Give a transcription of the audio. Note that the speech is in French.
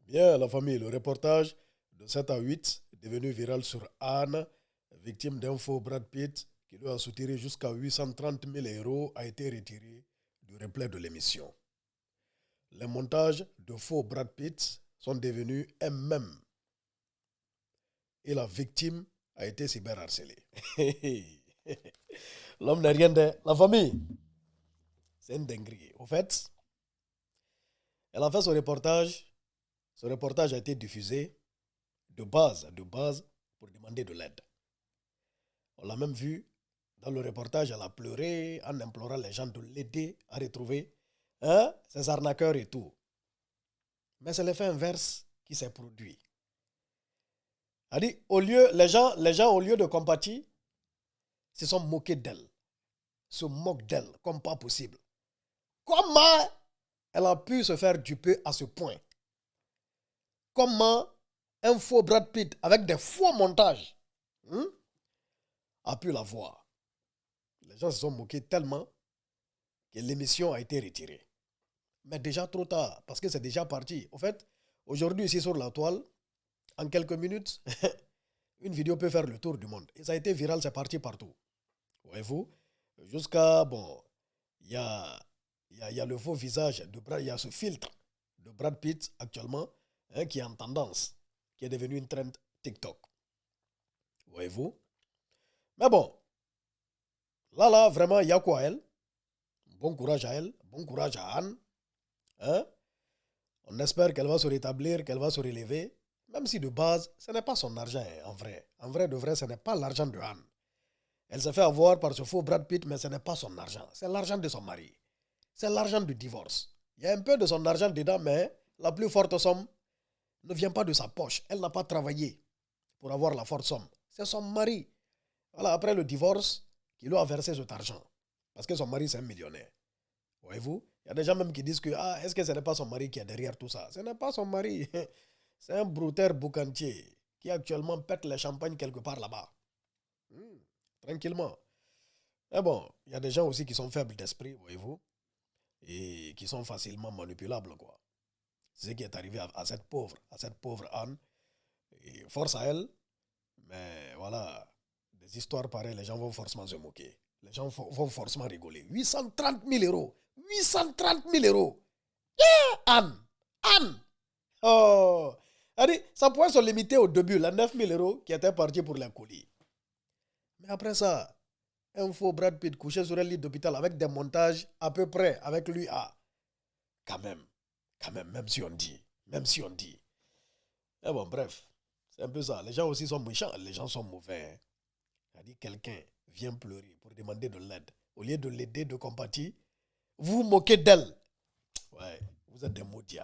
Bien, la famille, le reportage de 7 à 8 est devenu viral sur Anne, victime d'un faux Brad Pitt qui lui a soutiré jusqu'à 830 000 euros, a été retiré du replay de l'émission. Les montages de faux Brad Pitt sont devenus un mème et la victime a été cyberharcelée. L'homme n'est rien de... La famille, c'est une dinguerie. Au fait, elle a fait son reportage. Ce reportage a été diffusé de base, pour demander de l'aide. On l'a même vu dans le reportage, elle a pleuré en implorant les gens de l'aider à retrouver ses arnaqueurs et tout. Mais c'est l'effet inverse qui s'est produit. Elle dit, les gens, au lieu de compatir, se sont moqués d'elle, se moquent d'elle comme pas possible. Comment elle a pu se faire duper à ce point? Comment un faux Brad Pitt avec des faux montages a pu la voir? Les gens se sont moqués tellement que l'émission a été retirée. Mais déjà trop tard, parce que c'est déjà parti. Au fait, aujourd'hui, ici sur la toile, en quelques minutes, une vidéo peut faire le tour du monde. Et ça a été viral, c'est parti partout. Voyez-vous? Jusqu'à, bon, il y a le faux visage de Brad, il y a ce filtre de Brad Pitt actuellement, qui est en tendance, qui est devenu une trend TikTok. Voyez-vous? Mais bon, là, vraiment, il y a quoi à elle? Bon courage à elle, bon courage à Anne. On espère qu'elle va se rétablir, qu'elle va se relever. Même si de base, ce n'est pas son argent, en vrai. En vrai, de vrai, ce n'est pas l'argent de Anne. Elle s'est fait avoir par ce faux Brad Pitt, mais ce n'est pas son argent. C'est l'argent de son mari. C'est l'argent du divorce. Il y a un peu de son argent dedans, mais la plus forte somme ne vient pas de sa poche. Elle n'a pas travaillé pour avoir la forte somme. C'est son mari. Voilà, après le divorce, qui lui a versé cet argent. Parce que son mari, c'est un millionnaire. Voyez-vous? Il y a des gens même qui disent que est-ce que ce n'est pas son mari qui est derrière tout ça? Ce n'est pas son mari. C'est un brouteur boucantier qui actuellement pète les champagnes quelque part là-bas. Tranquillement. Mais bon, il y a des gens aussi qui sont faibles d'esprit, voyez-vous, et qui sont facilement manipulables, quoi. C'est ce qui est arrivé à cette pauvre Anne. Et force à elle, mais voilà, des histoires pareilles, les gens vont forcément se moquer. Les gens vont forcément rigoler. 830 000 euros. 830 000 euros. Anne. Anne. Oh. Allez, ça pourrait se limiter au début, les 9 000 euros qui étaient partis pour les colis. Mais après ça, un faux Brad Pitt couché sur un lit d'hôpital avec des montages à peu près avec lui. Quand même, même si on dit. Mais bon, bref, c'est un peu ça. Les gens aussi sont méchants, les gens sont mauvais. C'est-à-dire, quelqu'un vient pleurer pour demander de l'aide. Au lieu de l'aider, de compatir, vous vous moquez d'elle. Ouais, vous êtes des maudits.